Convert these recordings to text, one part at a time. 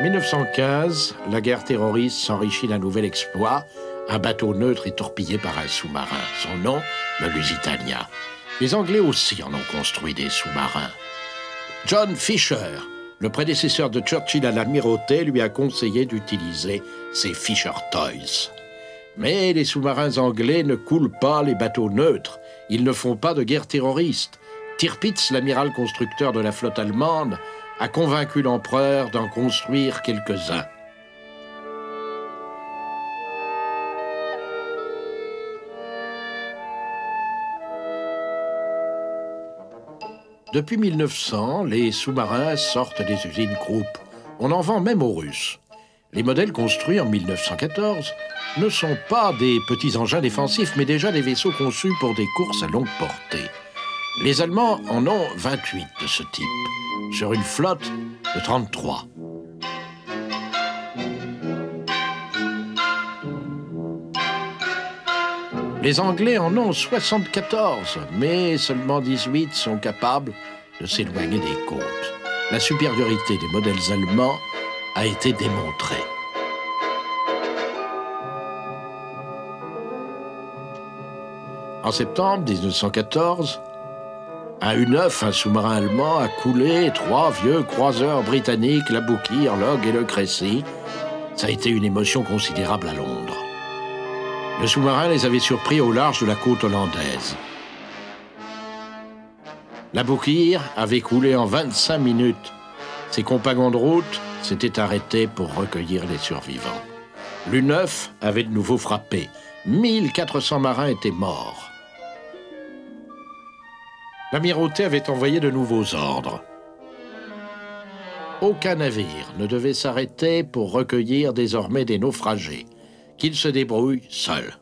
1915, la guerre terroriste s'enrichit d'un nouvel exploit. Un bateau neutre est torpillé par un sous-marin. Son nom, le Lusitania. Les Anglais aussi en ont construit des sous-marins. John Fisher, le prédécesseur de Churchill à l'amirauté, lui a conseillé d'utiliser ces Fisher Toys. Mais les sous-marins anglais ne coulent pas les bateaux neutres. Ils ne font pas de guerre terroriste. Tirpitz, l'amiral constructeur de la flotte allemande, a convaincu l'empereur d'en construire quelques-uns. Depuis 1900, les sous-marins sortent des usines Krupp. On en vend même aux Russes. Les modèles construits en 1914 ne sont pas des petits engins défensifs, mais déjà des vaisseaux conçus pour des courses à longue portée. Les Allemands en ont 28 de ce type, sur une flotte de 33. Les Anglais en ont 74, mais seulement 18 sont capables de s'éloigner des côtes. La supériorité des modèles allemands a été démontrée. En septembre 1914, à U9, un sous-marin allemand a coulé 3 vieux croiseurs britanniques, l'Abouki, Log et le Crécy. Ça a été une émotion considérable à Londres. Le sous-marin les avait surpris au large de la côte hollandaise. L'Aboukir avait coulé en 25 minutes. Ses compagnons de route s'étaient arrêtés pour recueillir les survivants. L'U9 avait de nouveau frappé. 1400 marins étaient morts. L'amirauté avait envoyé de nouveaux ordres. Aucun navire ne devait s'arrêter pour recueillir désormais des naufragés, qu'ils se débrouillent seuls.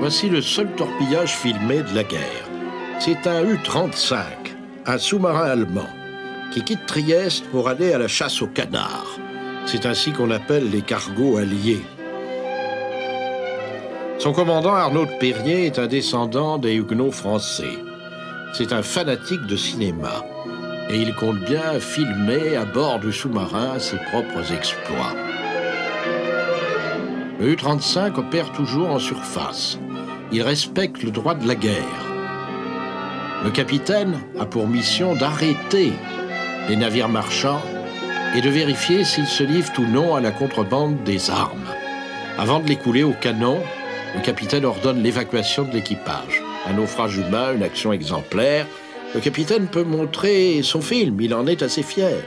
Voici le seul torpillage filmé de la guerre. C'est un U-35, un sous-marin allemand, qui quitte Trieste pour aller à la chasse aux canards. C'est ainsi qu'on appelle les cargos alliés. Son commandant, Arnaud de Périer, est un descendant des Huguenots français. C'est un fanatique de cinéma. Et il compte bien filmer à bord du sous-marin ses propres exploits. Le U-35 opère toujours en surface. Il respecte le droit de la guerre. Le capitaine a pour mission d'arrêter les navires marchands et de vérifier s'ils se livrent ou non à la contrebande des armes. Avant de les couler au canon, le capitaine ordonne l'évacuation de l'équipage. Un naufrage humain, une action exemplaire. Le capitaine peut montrer son film, il en est assez fier.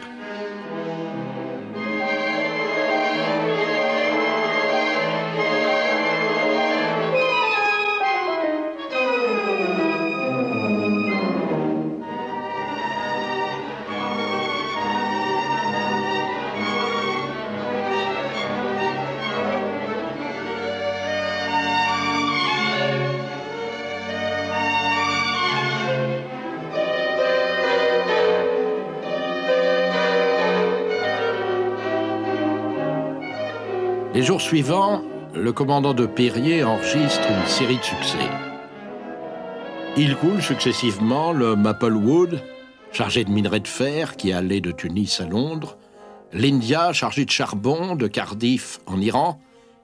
Les jours suivants, le commandant de Périer enregistre une série de succès. Il coule successivement le Maplewood, chargé de minerais de fer, qui allait de Tunis à Londres, l'India, chargé de charbon de Cardiff en Iran,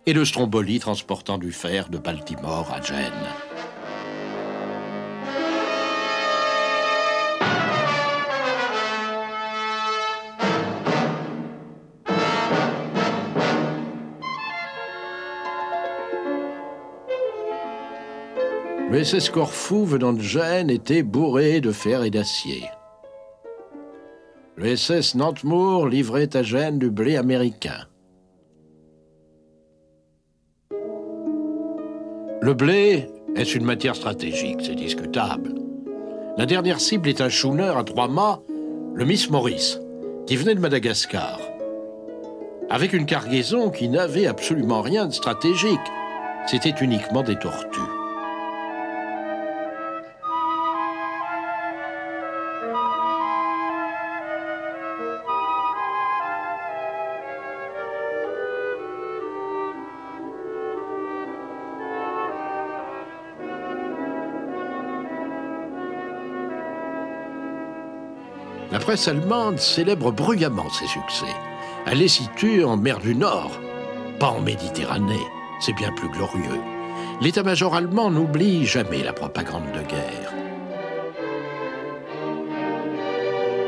et le Stromboli, transportant du fer de Baltimore à Gênes. Le SS Corfou, venant de Gênes, était bourré de fer et d'acier. Le SS Nantemore livrait à Gênes du blé américain. Le blé est une matière stratégique, c'est discutable. La dernière cible est un schooner à 3 mâts, le Miss Morris, qui venait de Madagascar, avec une cargaison qui n'avait absolument rien de stratégique. C'était uniquement des tortues. La presse allemande célèbre bruyamment ses succès. Elle les situe en mer du Nord, pas en Méditerranée, c'est bien plus glorieux. L'état-major allemand n'oublie jamais la propagande de guerre.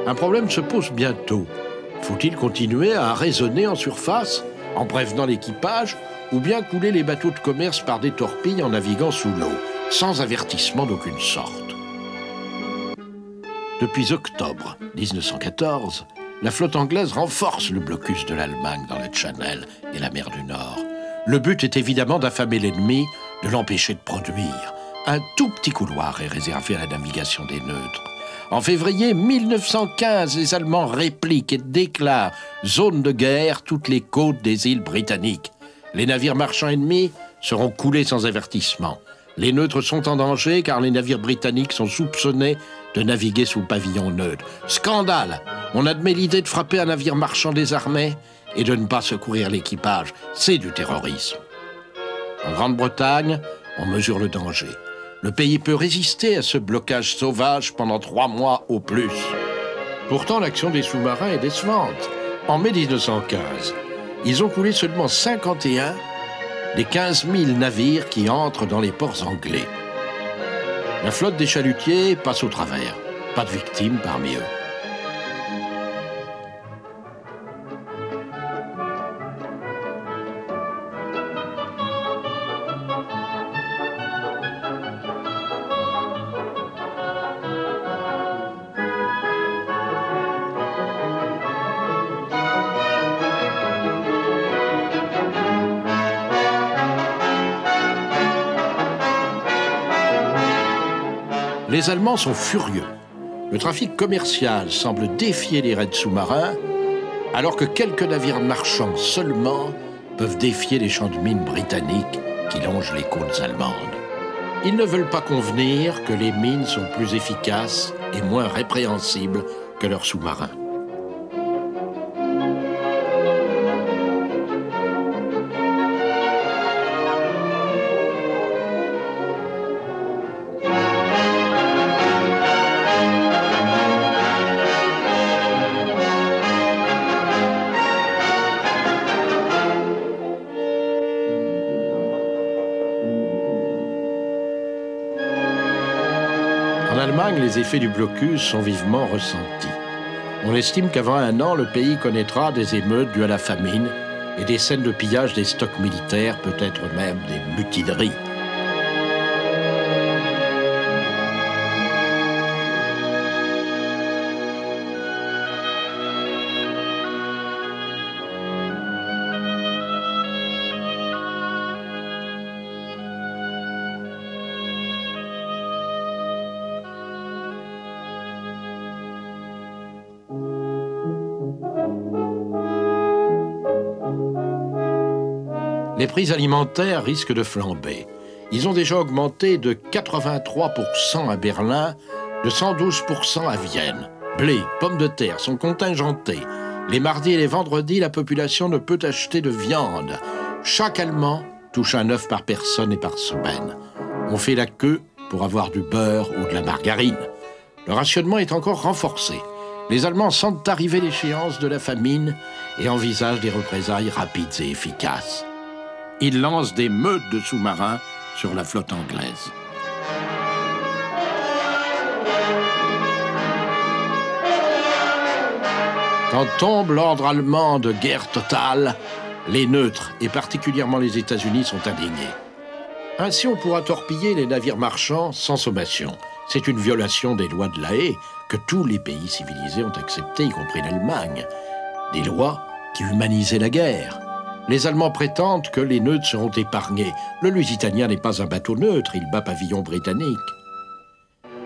Un problème se pose bientôt. Faut-il continuer à raisonner en surface, en prévenant l'équipage, ou bien couler les bateaux de commerce par des torpilles en naviguant sous l'eau, sans avertissement d'aucune sorte? Depuis octobre 1914, la flotte anglaise renforce le blocus de l'Allemagne dans le Channel et la mer du Nord. Le but est évidemment d'affamer l'ennemi, de l'empêcher de produire. Un tout petit couloir est réservé à la navigation des neutres. En février 1915, les Allemands répliquent et déclarent zone de guerre toutes les côtes des îles britanniques. Les navires marchands ennemis seront coulés sans avertissement. Les neutres sont en danger car les navires britanniques sont soupçonnés de naviguer sous pavillon neutre. Scandale! On admet l'idée de frapper un navire marchand désarmé et de ne pas secourir l'équipage. C'est du terrorisme. En Grande-Bretagne, on mesure le danger. Le pays peut résister à ce blocage sauvage pendant 3 mois au plus. Pourtant, l'action des sous-marins est décevante. En mai 1915, ils ont coulé seulement 51 des 15 000 navires qui entrent dans les ports anglais. La flotte des chalutiers passe au travers. Pas de victimes parmi eux. Les Allemands sont furieux. Le trafic commercial semble défier les raids sous-marins, alors que quelques navires marchands seulement peuvent défier les champs de mines britanniques qui longent les côtes allemandes. Ils ne veulent pas convenir que les mines sont plus efficaces et moins répréhensibles que leurs sous-marins. En Allemagne, les effets du blocus sont vivement ressentis. On estime qu'avant 1 an, le pays connaîtra des émeutes dues à la famine et des scènes de pillage des stocks militaires, peut-être même des mutineries. Les prix alimentaires risquent de flamber. Ils ont déjà augmenté de 83% à Berlin, de 112% à Vienne. Blé, pommes de terre sont contingentés. Les mardis et les vendredis, la population ne peut acheter de viande. Chaque Allemand touche un œuf par personne et par semaine. On fait la queue pour avoir du beurre ou de la margarine. Le rationnement est encore renforcé. Les Allemands sentent arriver l'échéance de la famine et envisagent des représailles rapides et efficaces. Ils lancent des meutes de sous-marins sur la flotte anglaise. Quand tombe l'ordre allemand de guerre totale, les neutres, et particulièrement les États-Unis, sont indignés. Ainsi, on pourra torpiller les navires marchands sans sommation. C'est une violation des lois de La Haye que tous les pays civilisés ont acceptées, y compris l'Allemagne. Des lois qui humanisaient la guerre. Les Allemands prétendent que les neutres seront épargnés. Le Lusitania n'est pas un bateau neutre, il bat pavillon britannique.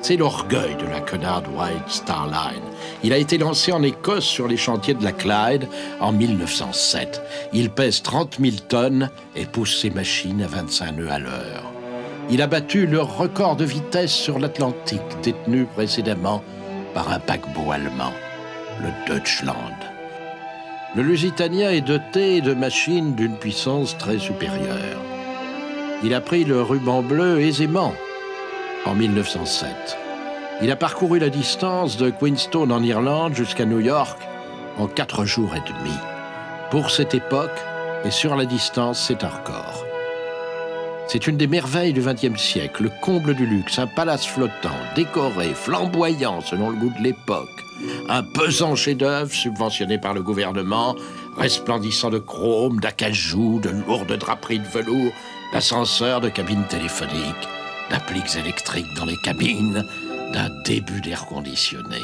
C'est l'orgueil de la Cunard White Star Line. Il a été lancé en Écosse sur les chantiers de la Clyde en 1907. Il pèse 30 000 tonnes et pousse ses machines à 25 nœuds à l'heure. Il a battu le record de vitesse sur l'Atlantique, détenu précédemment par un paquebot allemand, le Deutschland. Le Lusitania est doté de machines d'une puissance très supérieure. Il a pris le ruban bleu aisément en 1907. Il a parcouru la distance de Queenstown en Irlande jusqu'à New York en 4 jours et demi. Pour cette époque, et sur la distance, c'est un record. C'est une des merveilles du XXe siècle, le comble du luxe, un palace flottant, décoré, flamboyant selon le goût de l'époque, un pesant chef-d'œuvre subventionné par le gouvernement, resplendissant de chrome, d'acajou, de lourdes draperies de velours, d'ascenseurs, de cabines téléphoniques, d'appliques électriques dans les cabines, d'un début d'air conditionné.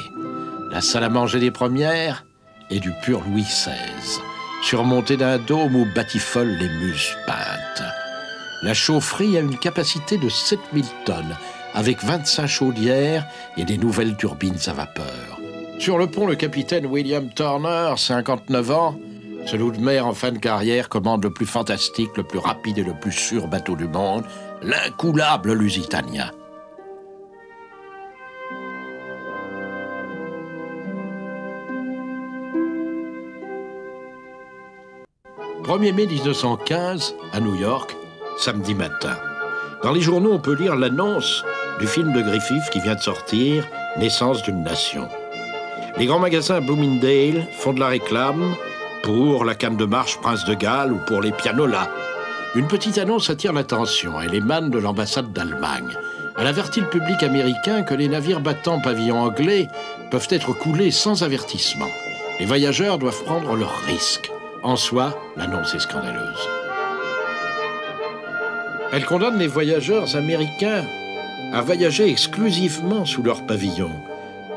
La salle à manger des premières est du pur Louis XVI, surmontée d'un dôme où batifolent les muses peintes. La chaufferie a une capacité de 7000 tonnes, avec 25 chaudières et des nouvelles turbines à vapeur. Sur le pont, le capitaine William Turner, 59 ans, ce loup de mer en fin de carrière commande le plus fantastique, le plus rapide et le plus sûr bateau du monde, l'incoulable Lusitania. 1er mai 1915, à New York, samedi matin. Dans les journaux, on peut lire l'annonce du film de Griffith qui vient de sortir, Naissance d'une nation. Les grands magasins Bloomingdale font de la réclame pour la canne de marche Prince de Galles ou pour les pianolas. Une petite annonce attire l'attention. Elle émane de l'ambassade d'Allemagne. Elle avertit le public américain que les navires battant pavillon anglais peuvent être coulés sans avertissement. Les voyageurs doivent prendre leurs risques. En soi, l'annonce est scandaleuse. Elle condamne les voyageurs américains à voyager exclusivement sous leur pavillon,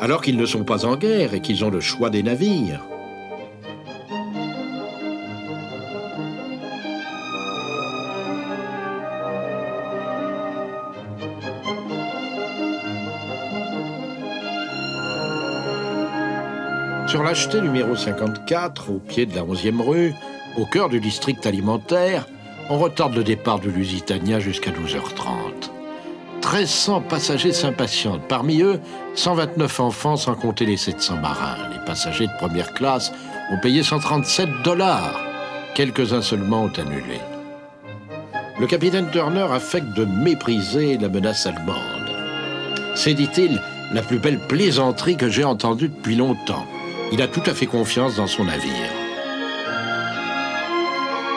alors qu'ils ne sont pas en guerre et qu'ils ont le choix des navires. Sur l'acheté numéro 54, au pied de la 11e rue, au cœur du district alimentaire, on retarde le départ du Lusitania jusqu'à 12h30. 1300 passagers s'impatientent. Parmi eux, 129 enfants, sans compter les 700 marins. Les passagers de première classe ont payé 137 $. Quelques-uns seulement ont annulé. Le capitaine Turner affecte de mépriser la menace allemande. C'est, dit-il, la plus belle plaisanterie que j'ai entendue depuis longtemps. Il a tout à fait confiance dans son navire.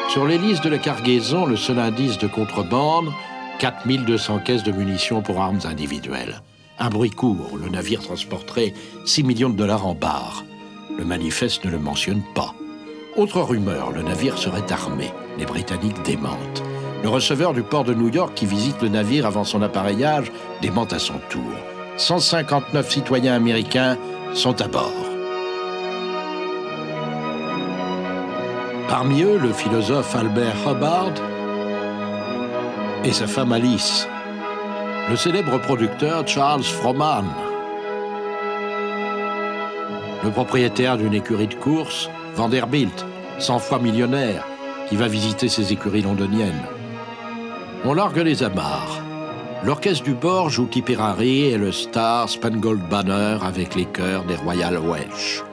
Sur l'hélice de la cargaison, le seul indice de contrebande, 4200 caisses de munitions pour armes individuelles. Un bruit court, le navire transporterait 6 millions de $ en barres. Le manifeste ne le mentionne pas. Autre rumeur, le navire serait armé. Les Britanniques démentent. Le receveur du port de New York qui visite le navire avant son appareillage dément à son tour. 159 citoyens américains sont à bord. Parmi eux, le philosophe Albert Hubbard et sa femme Alice, le célèbre producteur Charles Frohman, le propriétaire d'une écurie de course, Vanderbilt, 100 fois millionnaire, qui va visiter ses écuries londoniennes. On largue les amarres. L'orchestre du bord joue Tipperary et le Star Spangled Banner avec les chœurs des Royal Welsh.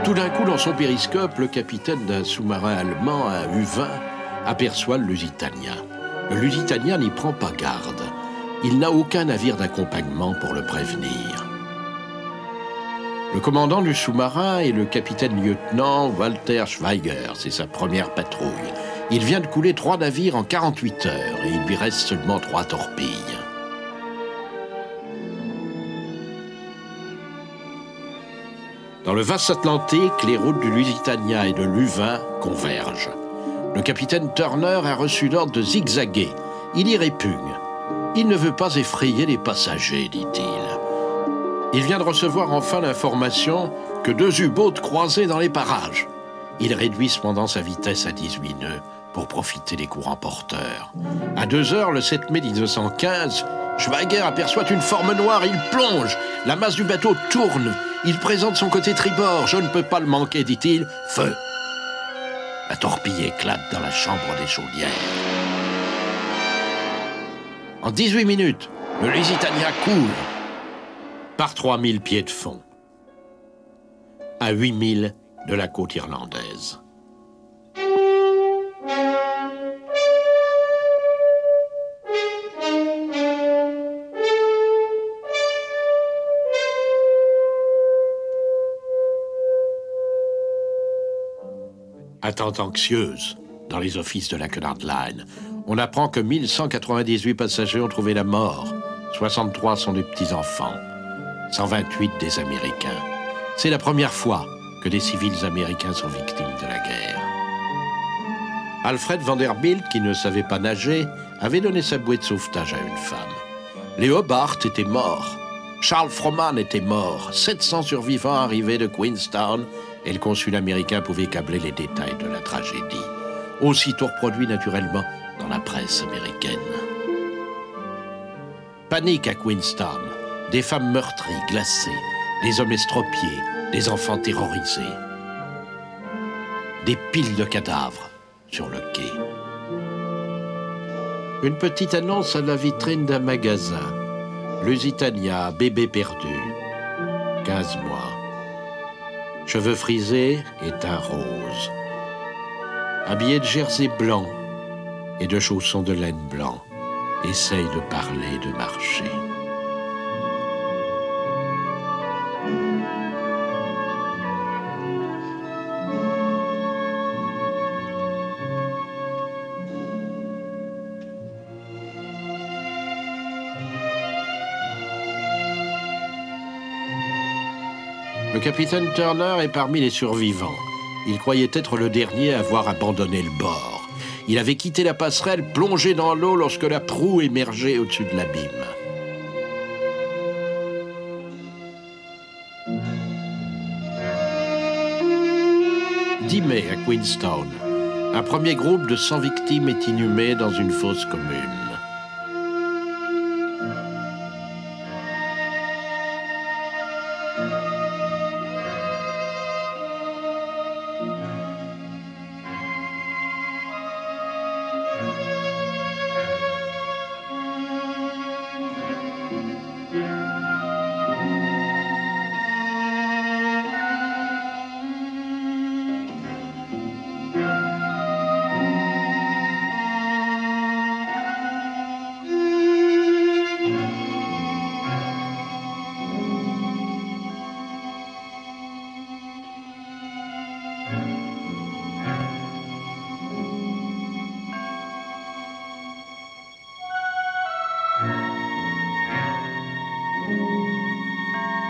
Tout d'un coup, dans son périscope, le capitaine d'un sous-marin allemand, un U-20, aperçoit le Lusitania. Le Lusitania n'y prend pas garde. Il n'a aucun navire d'accompagnement pour le prévenir. Le commandant du sous-marin est le capitaine-lieutenant Walter Schweiger. C'est sa première patrouille. Il vient de couler 3 navires en 48 heures et il lui reste seulement 3 torpilles. Dans le vaste Atlantique, les routes du Lusitania et de l'U-20 convergent. Le capitaine Turner a reçu l'ordre de zigzaguer. Il y répugne. Il ne veut pas effrayer les passagers, dit-il. Il vient de recevoir enfin l'information que 2 U-boats croisaient dans les parages. Il réduit cependant sa vitesse à 18 nœuds pour profiter des courants porteurs. À 2 heures, le 7 mai 1915, Schweiger aperçoit une forme noire, il plonge. La masse du bateau tourne. Il présente son côté tribord. Je ne peux pas le manquer, dit-il. Feu. La torpille éclate dans la chambre des chaudières. En 18 minutes, le Lusitania coule par 3000 pieds de fond, à 8000 de la côte irlandaise. Attente anxieuse dans les offices de la Cunard Line. On apprend que 1198 passagers ont trouvé la mort. 63 sont des petits-enfants. 128 des Américains. C'est la première fois que des civils américains sont victimes de la guerre. Alfred Vanderbilt, qui ne savait pas nager, avait donné sa bouée de sauvetage à une femme. Les Hobart étaient morts. Charles Frohman était mort. 700 survivants arrivés de Queenstown et le consul américain pouvait câbler les détails de la tragédie. Aussitôt reproduit naturellement dans la presse américaine. Panique à Queenstown. Des femmes meurtries, glacées, des hommes estropiés, des enfants terrorisés. Des piles de cadavres sur le quai. Une petite annonce à la vitrine d'un magasin. Lusitania, bébé perdu. 15 mois. Cheveux frisés et teint rose. Habillé de jersey blanc et de chaussons de laine blanc. Essaye de parler, de marcher. Le capitaine Turner est parmi les survivants. Il croyait être le dernier à avoir abandonné le bord. Il avait quitté la passerelle, plongé dans l'eau lorsque la proue émergeait au-dessus de l'abîme. « 10 mai à Queenstown. Un premier groupe de 100 victimes est inhumé dans une fosse commune.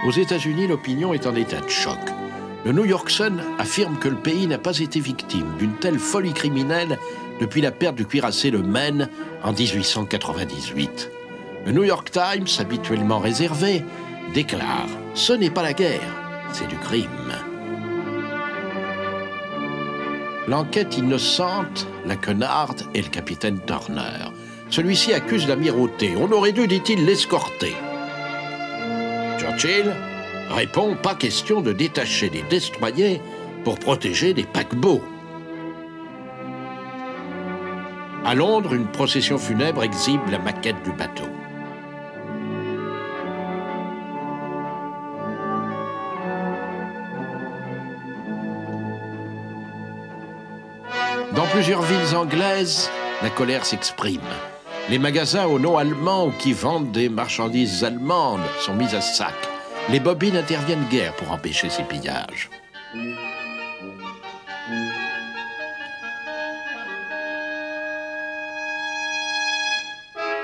Aux États-Unis, l'opinion est en état de choc. Le New York Sun affirme que le pays n'a pas été victime d'une telle folie criminelle depuis la perte du cuirassé le Maine en 1898. Le New York Times, habituellement réservé, déclare « Ce n'est pas la guerre, c'est du crime ». L'enquête innocente, la Cunard et le capitaine Turner. Celui-ci accuse l'amirauté. On aurait dû, dit-il, l'escorter. Churchill répond, pas question de détacher des destroyers pour protéger des paquebots. À Londres, une procession funèbre exhibe la maquette du bateau. Dans plusieurs villes anglaises, la colère s'exprime. Les magasins au nom allemand ou qui vendent des marchandises allemandes sont mis à sac. Les bobines n'interviennent guère pour empêcher ces pillages.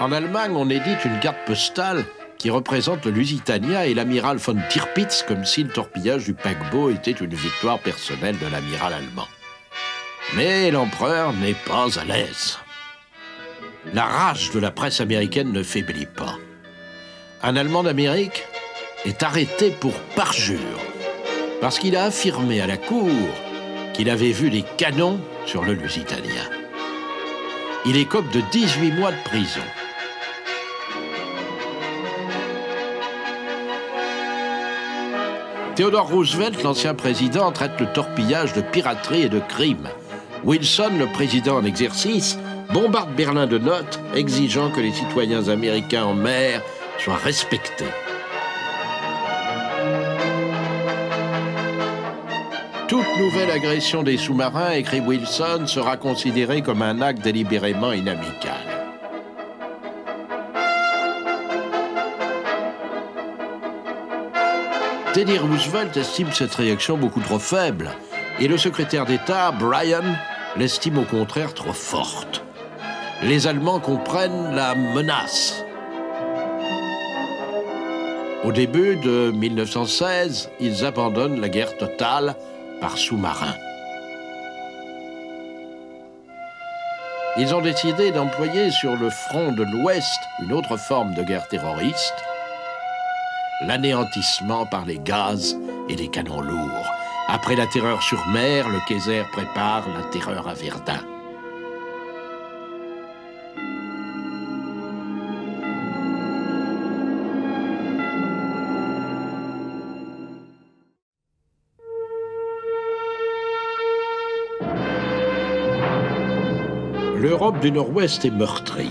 En Allemagne, on édite une carte postale qui représente le Lusitania et l'amiral von Tirpitz comme si le torpillage du paquebot était une victoire personnelle de l'amiral allemand. Mais l'empereur n'est pas à l'aise. La rage de la presse américaine ne faiblit pas. Un Allemand d'Amérique est arrêté pour parjure parce qu'il a affirmé à la cour qu'il avait vu des canons sur le Lusitania. Il écope de 18 mois de prison. Theodore Roosevelt, l'ancien président, traite le torpillage de piraterie et de crime. Wilson, le président en exercice, bombarde Berlin de notes, exigeant que les citoyens américains en mer soient respectés. Toute nouvelle agression des sous-marins, écrit Wilson, sera considérée comme un acte délibérément inamical. Teddy Roosevelt estime cette réaction beaucoup trop faible, et le secrétaire d'État, Bryan, l'estime au contraire trop forte. Les Allemands comprennent la menace. Au début de 1916, ils abandonnent la guerre totale par sous-marin. Ils ont décidé d'employer sur le front de l'Ouest une autre forme de guerre terroriste, l'anéantissement par les gaz et les canons lourds. Après la terreur sur mer, le Kaiser prépare la terreur à Verdun. L'Europe du Nord-Ouest est meurtrie.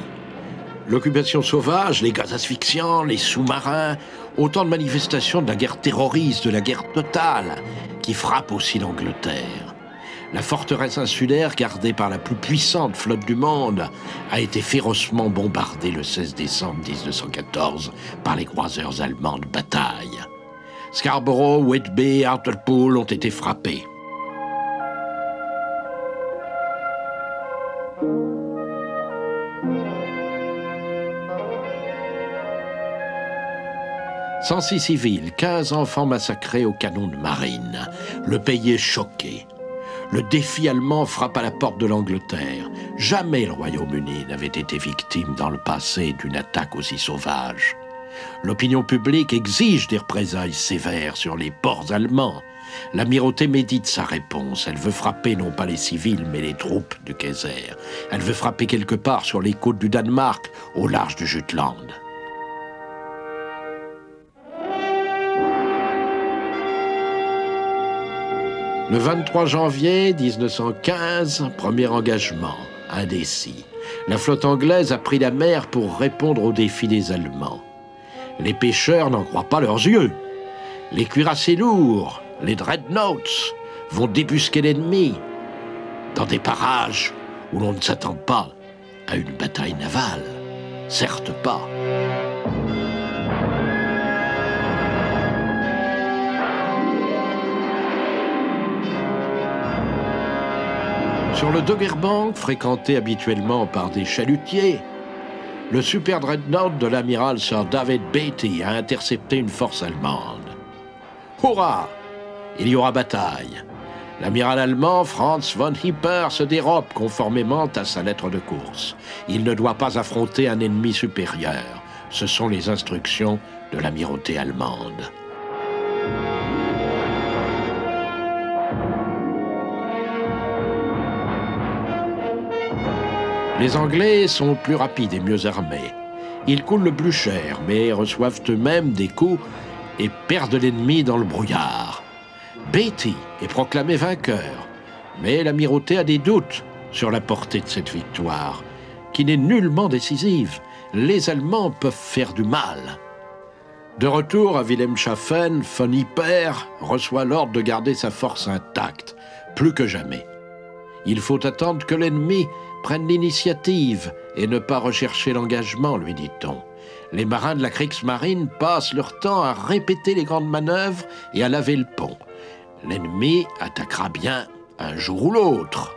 L'occupation sauvage, les gaz asphyxiants, les sous-marins, autant de manifestations de la guerre terroriste, de la guerre totale, qui frappent aussi l'Angleterre. La forteresse insulaire, gardée par la plus puissante flotte du monde, a été férocement bombardée le 16 décembre 1914 par les croiseurs allemands de bataille. Scarborough, Whitby, Hartlepool ont été frappés. « 106 civils, 15 enfants massacrés au canon de marine. Le pays est choqué. Le défi allemand frappe à la porte de l'Angleterre. Jamais le Royaume-Uni n'avait été victime dans le passé d'une attaque aussi sauvage. L'opinion publique exige des représailles sévères sur les ports allemands. L'amirauté médite sa réponse. Elle veut frapper non pas les civils, mais les troupes du Kaiser. Elle veut frapper quelque part sur les côtes du Danemark, au large du Jutland. Le 23 janvier 1915, premier engagement, indécis. La flotte anglaise a pris la mer pour répondre aux défis des Allemands. Les pêcheurs n'en croient pas leurs yeux. Les cuirassés lourds, les dreadnoughts, vont débusquer l'ennemi dans des parages où l'on ne s'attend pas à une bataille navale. Certes pas. Sur le Doggerbank, fréquenté habituellement par des chalutiers, le super dreadnought de l'amiral Sir David Beatty a intercepté une force allemande. Hurrah! Il y aura bataille. L'amiral allemand Franz von Hipper se dérobe conformément à sa lettre de course. Il ne doit pas affronter un ennemi supérieur. Ce sont les instructions de l'amirauté allemande. Les Anglais sont plus rapides et mieux armés. Ils coulent le plus cher, mais reçoivent eux-mêmes des coups et perdent l'ennemi dans le brouillard. Beatty est proclamé vainqueur, mais l'amirauté a des doutes sur la portée de cette victoire, qui n'est nullement décisive. Les Allemands peuvent faire du mal. De retour à Wilhelmshaven, von Hipper reçoit l'ordre de garder sa force intacte, plus que jamais. Il faut attendre que l'ennemi prenne l'initiative et ne pas rechercher l'engagement, lui dit-on. Les marins de la Kriegsmarine passent leur temps à répéter les grandes manœuvres et à laver le pont. L'ennemi attaquera bien un jour ou l'autre.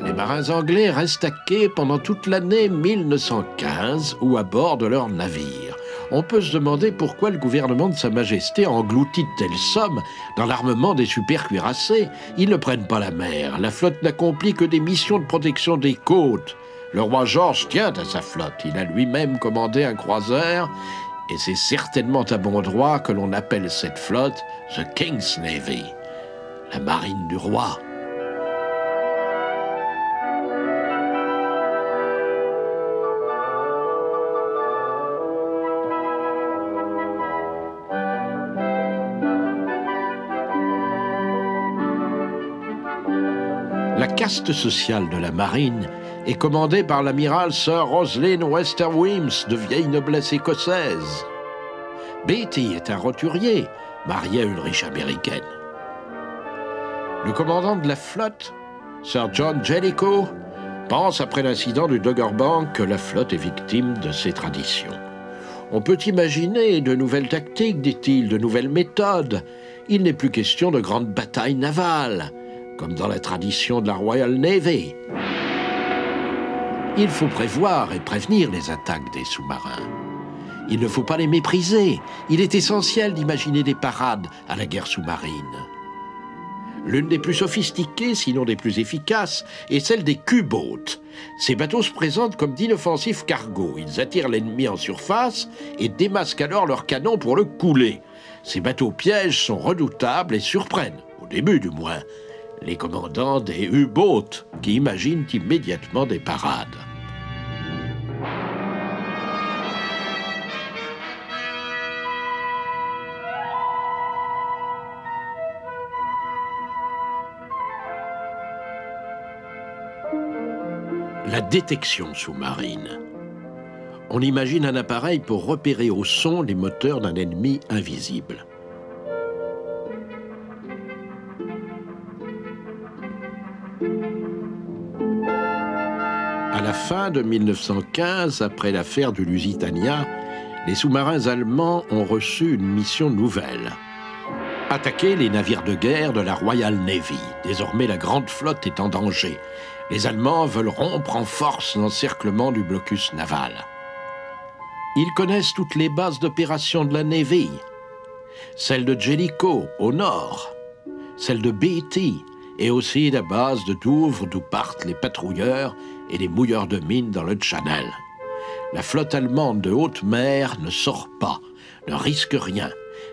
Les marins anglais restent à quai pendant toute l'année 1915 ou à bord de leurs navires. On peut se demander pourquoi le gouvernement de Sa Majesté a englouti de telles sommes dans l'armement des super-cuirassés. Ils ne prennent pas la mer. La flotte n'accomplit que des missions de protection des côtes. Le roi George tient à sa flotte. Il a lui-même commandé un croiseur et c'est certainement à bon droit que l'on appelle cette flotte The King's Navy, la marine du roi. La caste sociale de la marine est commandée par l'amiral Sir Roslin Westerwemys, de vieille noblesse écossaise. Beatty est un roturier, marié à une riche américaine. Le commandant de la flotte, Sir John Jellicoe, pense après l'incident du Dogger Bank que la flotte est victime de ses traditions. On peut imaginer de nouvelles tactiques, dit-il, de nouvelles méthodes. Il n'est plus question de grandes batailles navales, comme dans la tradition de la Royal Navy. Il faut prévoir et prévenir les attaques des sous-marins. Il ne faut pas les mépriser. Il est essentiel d'imaginer des parades à la guerre sous-marine. L'une des plus sophistiquées, sinon des plus efficaces, est celle des Q-boats. Ces bateaux se présentent comme d'inoffensifs cargos. Ils attirent l'ennemi en surface et démasquent alors leurs canons pour le couler. Ces bateaux pièges sont redoutables et surprennent, au début du moins, les commandants des U-boats qui imaginent immédiatement des parades. La détection sous-marine. On imagine un appareil pour repérer au son les moteurs d'un ennemi invisible. À la fin de 1915, après l'affaire du Lusitania, les sous-marins allemands ont reçu une mission nouvelle. Attaquer les navires de guerre de la Royal Navy. Désormais, la grande flotte est en danger. Les Allemands veulent rompre en force l'encerclement du blocus naval. Ils connaissent toutes les bases d'opération de la Navy. Celle de Jellicoe, au nord. Celle de Beatty, et aussi la base de Douvres, d'où partent les patrouilleurs et les mouilleurs de mines dans le Channel. La flotte allemande de haute mer ne sort pas, ne risque rien.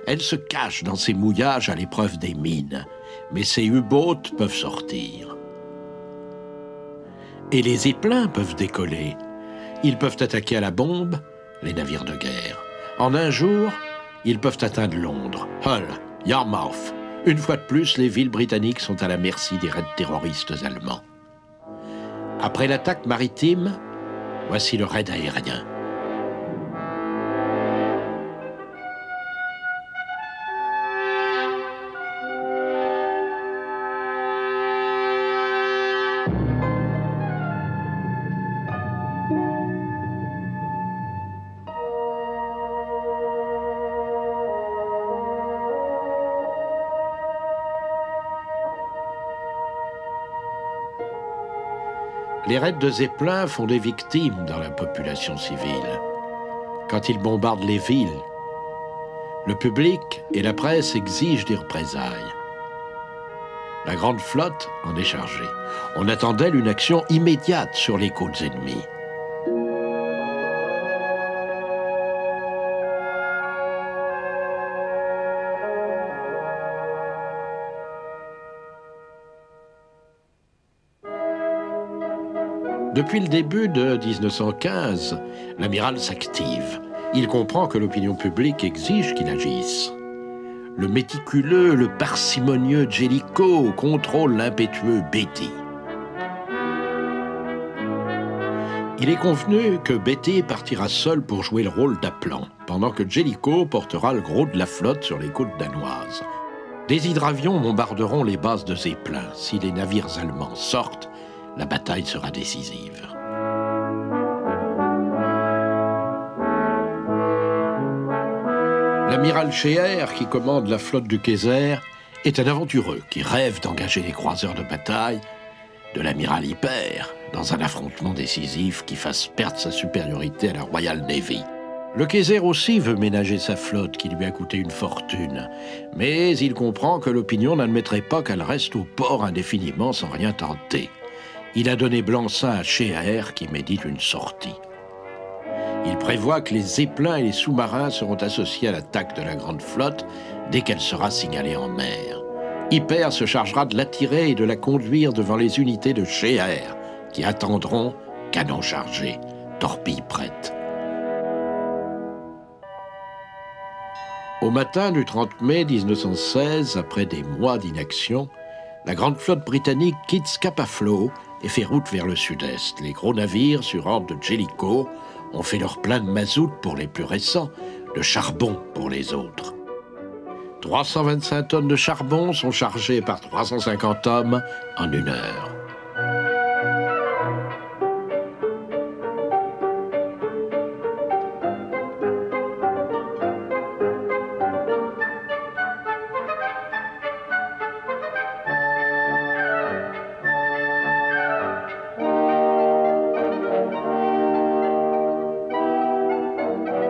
Elle se cache dans ses mouillages à l'épreuve des mines. Mais ses U-boats peuvent sortir. Et les zeppelins peuvent décoller. Ils peuvent attaquer à la bombe les navires de guerre. En un jour, ils peuvent atteindre Londres, Hull, Yarmouth. Une fois de plus, les villes britanniques sont à la merci des raids terroristes allemands. Après l'attaque maritime, voici le raid aérien. Les raids de Zeppelin font des victimes dans la population civile. Quand ils bombardent les villes, le public et la presse exigent des représailles. La grande flotte en est chargée. On attend d'elle une action immédiate sur les côtes ennemies. Depuis le début de 1915, l'amiral s'active. Il comprend que l'opinion publique exige qu'il agisse. Le méticuleux, le parcimonieux Jellicoe contrôle l'impétueux Beatty. Il est convenu que Beatty partira seul pour jouer le rôle d'appelant, pendant que Jellicoe portera le gros de la flotte sur les côtes danoises. Des hydravions bombarderont les bases de Zeppelin. Si les navires allemands sortent, la bataille sera décisive. L'amiral Scheer, qui commande la flotte du Kaiser, est un aventureux qui rêve d'engager les croiseurs de bataille de l'amiral Hyper dans un affrontement décisif qui fasse perdre sa supériorité à la Royal Navy. Le Kaiser aussi veut ménager sa flotte qui lui a coûté une fortune, mais il comprend que l'opinion n'admettrait pas qu'elle reste au port indéfiniment sans rien tenter. Il a donné blanc-seing à Scheer qui médite une sortie. Il prévoit que les zeppelins et les sous-marins seront associés à l'attaque de la grande flotte dès qu'elle sera signalée en mer. Hyper se chargera de l'attirer et de la conduire devant les unités de Scheer qui attendront, canons chargés, torpilles prêtes. Au matin du 30 mai 1916, après des mois d'inaction, la grande flotte britannique quitte Scapa Flow et fait route vers le sud-est. Les gros navires, sur ordre de Jellicoe, ont fait leur plein de mazout pour les plus récents, de charbon pour les autres. 325 tonnes de charbon sont chargées par 350 hommes en 1 heure.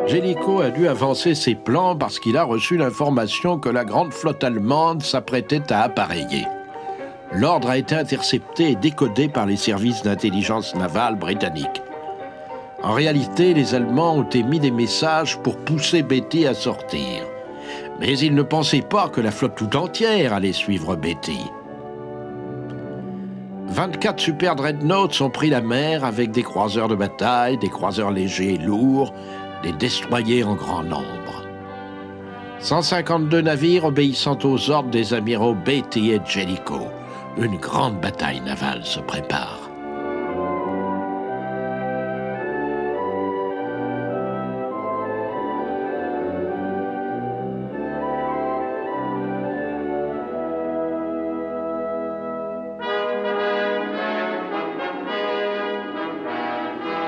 Jellicoe a dû avancer ses plans parce qu'il a reçu l'information que la grande flotte allemande s'apprêtait à appareiller. L'ordre a été intercepté et décodé par les services d'intelligence navale britanniques. En réalité, les Allemands ont émis des messages pour pousser Beatty à sortir. Mais ils ne pensaient pas que la flotte tout entière allait suivre Beatty. 24 super dreadnoughts ont pris la mer avec des croiseurs de bataille, des croiseurs légers et lourds, des destroyers en grand nombre. 152 navires obéissant aux ordres des amiraux Beatty et Jellicoe. Une grande bataille navale se prépare.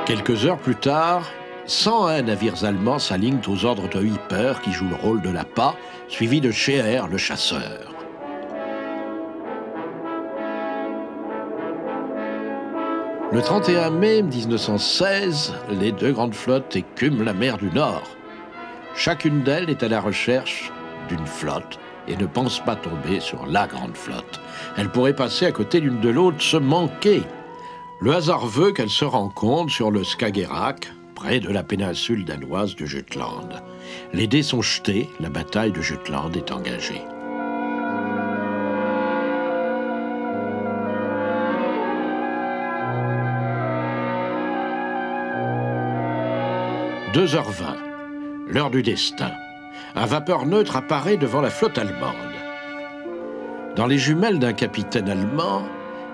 Quelques heures plus tard, 101 navires allemands s'alignent aux ordres de Hipper, qui joue le rôle de l'appât, suivi de Scheer, le chasseur. Le 31 mai 1916, les deux grandes flottes écument la mer du Nord. Chacune d'elles est à la recherche d'une flotte et ne pense pas tomber sur la grande flotte. Elle pourrait passer à côté l'une de l'autre, se manquer. Le hasard veut qu'elles se rencontrent sur le Skagerrak, près de la péninsule danoise de Jutland. Les dés sont jetés, la bataille de Jutland est engagée. « 2h20, l'heure du destin. Un vapeur neutre apparaît devant la flotte allemande. Dans les jumelles d'un capitaine allemand,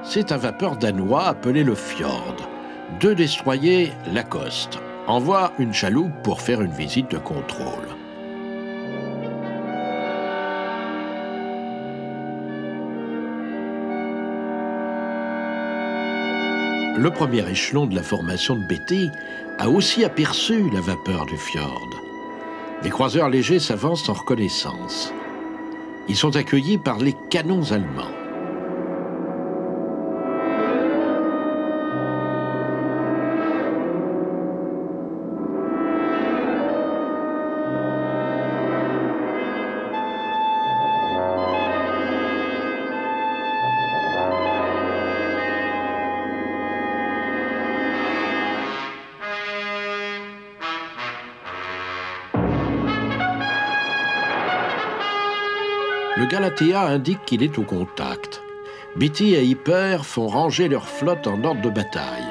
c'est un vapeur danois appelé le Fjord. 2 destroyers l'accostent, envoient une chaloupe pour faire une visite de contrôle. Le premier échelon de la formation de Beatty a aussi aperçu la vapeur du fjord. Les croiseurs légers s'avancent en reconnaissance. Ils sont accueillis par les canons allemands. Le Galatea indique qu'il est au contact. Beatty et Hipper font ranger leur flotte en ordre de bataille.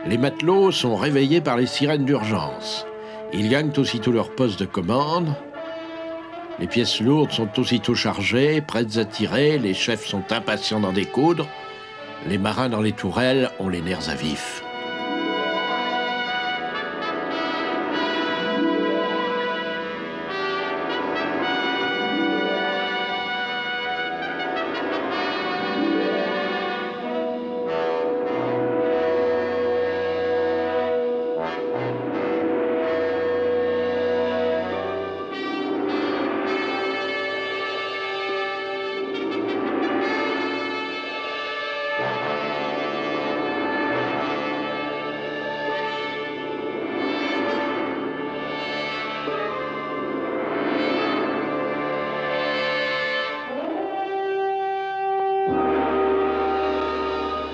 Les matelots sont réveillés par les sirènes d'urgence. Ils gagnent aussitôt leur poste de commande. Les pièces lourdes sont aussitôt chargées, prêtes à tirer. Les chefs sont impatients d'en découdre. Les marins dans les tourelles ont les nerfs à vif.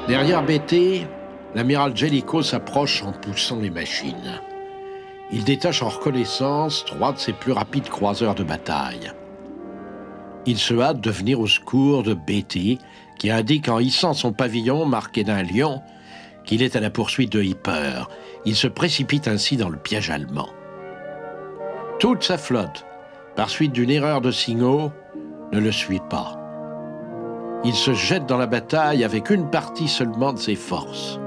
Derrière Beatty, l'amiral Jellicoe s'approche en poussant les machines. Il détache en reconnaissance 3 de ses plus rapides croiseurs de bataille. Il se hâte de venir au secours de Beatty, qui indique en hissant son pavillon marqué d'un lion qu'il est à la poursuite de Hipper. Il se précipite ainsi dans le piège allemand. Toute sa flotte, par suite d'une erreur de signaux, ne le suit pas. Il se jette dans la bataille avec une partie seulement de ses forces.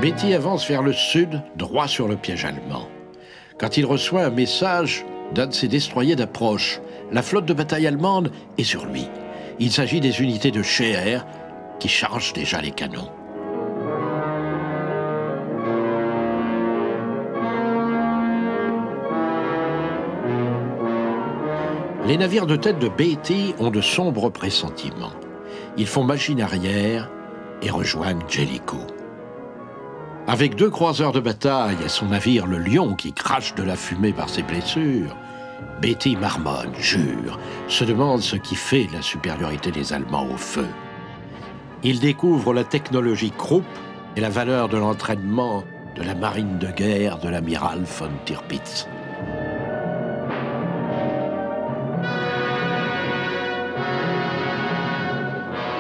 Beatty avance vers le sud, droit sur le piège allemand. Quand il reçoit un message d'un de ses destroyers d'approche, la flotte de bataille allemande est sur lui. Il s'agit des unités de Scheer qui chargent déjà les canons. Les navires de tête de Beatty ont de sombres pressentiments. Ils font machine arrière et rejoignent Jellicoe. Avec 2 croiseurs de bataille et son navire le Lion qui crache de la fumée par ses blessures, Beatty marmonne, jure, se demande ce qui fait la supériorité des Allemands au feu. Il découvre la technologie Krupp et la valeur de l'entraînement de la marine de guerre de l'amiral von Tirpitz.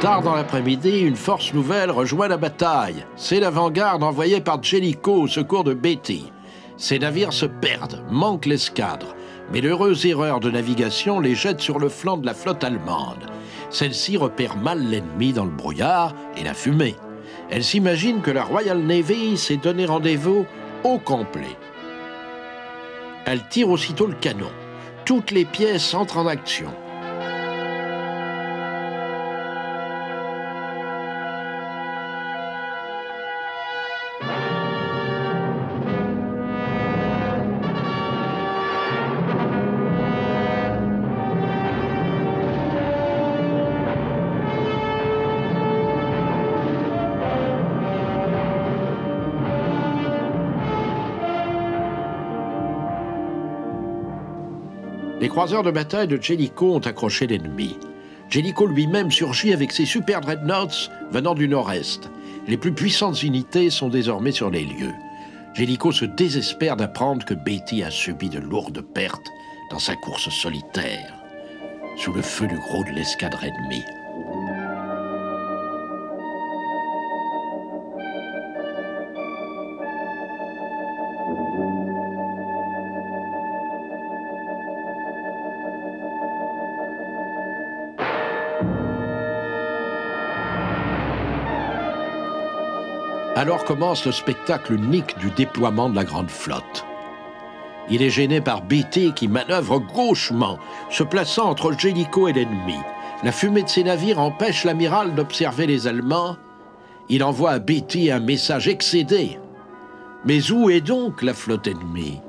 Tard dans l'après-midi, une force nouvelle rejoint la bataille. C'est l'avant-garde envoyée par Jellicoe au secours de Beatty. Ces navires se perdent, manquent l'escadre, mais l'heureuse erreur de navigation les jette sur le flanc de la flotte allemande. Celle-ci repère mal l'ennemi dans le brouillard et la fumée. Elle s'imagine que la Royal Navy s'est donné rendez-vous au complet. Elle tire aussitôt le canon. Toutes les pièces entrent en action. Les croiseurs de bataille de Jellicoe ont accroché l'ennemi. Jellicoe lui-même surgit avec ses super dreadnoughts venant du nord-est. Les plus puissantes unités sont désormais sur les lieux. Jellicoe se désespère d'apprendre que Beatty a subi de lourdes pertes dans sa course solitaire, sous le feu du gros de l'escadre ennemie. Alors commence le spectacle unique du déploiement de la grande flotte. Il est gêné par Beatty qui manœuvre gauchement, se plaçant entre Jellicoe et l'ennemi. La fumée de ses navires empêche l'amiral d'observer les Allemands. Il envoie à Beatty un message excédé. Mais où est donc la flotte ennemie ?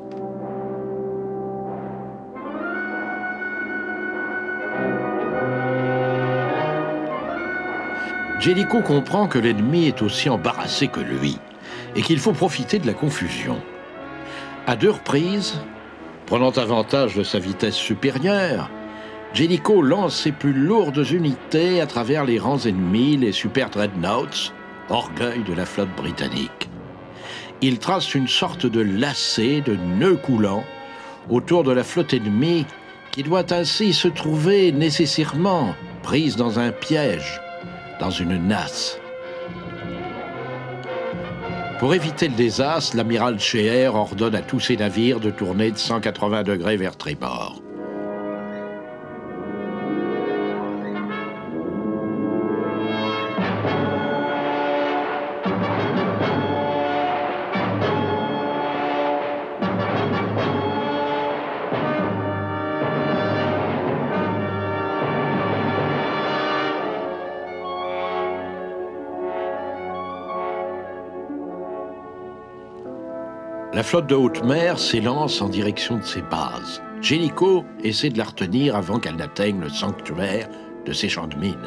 Jellicoe comprend que l'ennemi est aussi embarrassé que lui et qu'il faut profiter de la confusion. À 2 reprises, prenant avantage de sa vitesse supérieure, Jellicoe lance ses plus lourdes unités à travers les rangs ennemis, les super dreadnoughts, orgueil de la flotte britannique. Il trace une sorte de lacet de nœuds coulants autour de la flotte ennemie qui doit ainsi se trouver nécessairement prise dans un piège, dans une nasse. Pour éviter le désastre, l'amiral Scheer ordonne à tous ses navires de tourner de 180 degrés vers tribord. La flotte de haute mer s'élance en direction de ses bases. Jellicoe essaie de la retenir avant qu'elle n'atteigne le sanctuaire de ses champs de mines.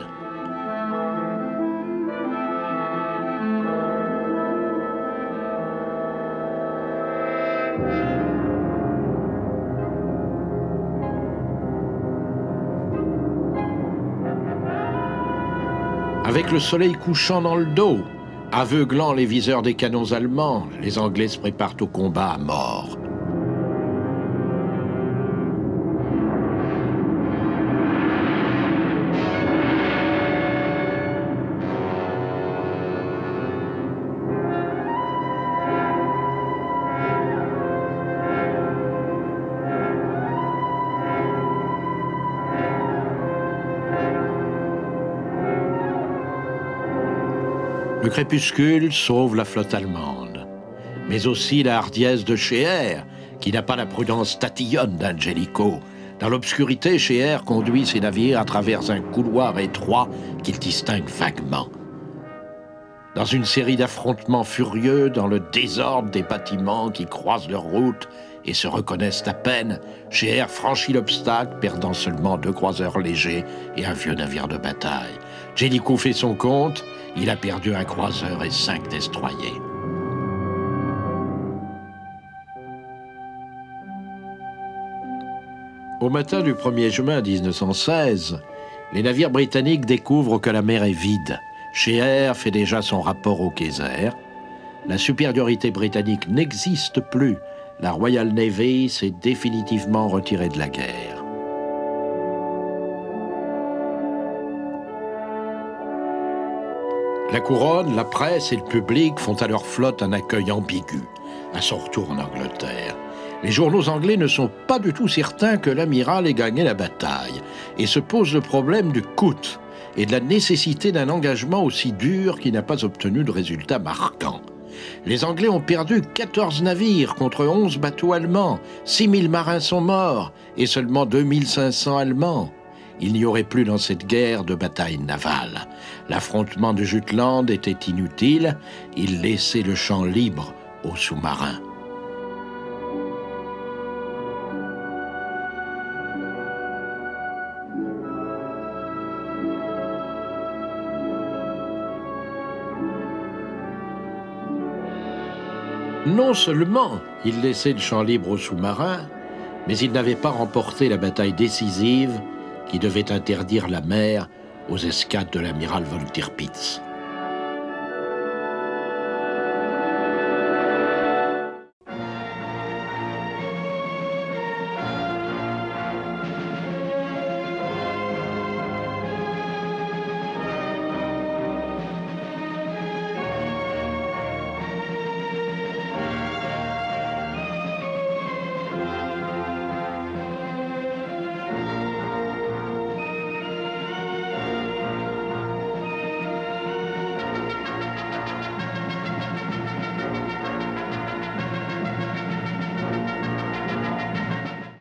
Avec le soleil couchant dans le dos, aveuglant les viseurs des canons allemands, les Anglais se préparent au combat à mort. Le crépuscule sauve la flotte allemande, mais aussi la hardiesse de Scheer, qui n'a pas la prudence tatillonne d'un Jellicoe. Dans l'obscurité, Scheer conduit ses navires à travers un couloir étroit qu'il distingue vaguement. Dans une série d'affrontements furieux, dans le désordre des bâtiments qui croisent leur route et se reconnaissent à peine, Scheer franchit l'obstacle, perdant seulement 2 croiseurs légers et un vieux navire de bataille. Jellicoe fait son compte, il a perdu un croiseur et 5 destroyers. Au matin du 1er juin 1916, les navires britanniques découvrent que la mer est vide. Scheer fait déjà son rapport au Kaiser. La supériorité britannique n'existe plus. La Royal Navy s'est définitivement retirée de la guerre. La couronne, la presse et le public font à leur flotte un accueil ambigu à son retour en Angleterre. Les journaux anglais ne sont pas du tout certains que l'amiral ait gagné la bataille et se posent le problème du coût et de la nécessité d'un engagement aussi dur qui n'a pas obtenu de résultats marquants. Les Anglais ont perdu 14 navires contre 11 bateaux allemands, 6000 marins sont morts et seulement 2500 Allemands. Il n'y aurait plus dans cette guerre de bataille navale. L'affrontement de Jutland était inutile, il laissait le champ libre aux sous-marins. Non seulement il laissait le champ libre aux sous-marins, mais il n'avait pas remporté la bataille décisive qui devait interdire la mer aux escadres de l'amiral von Tirpitz.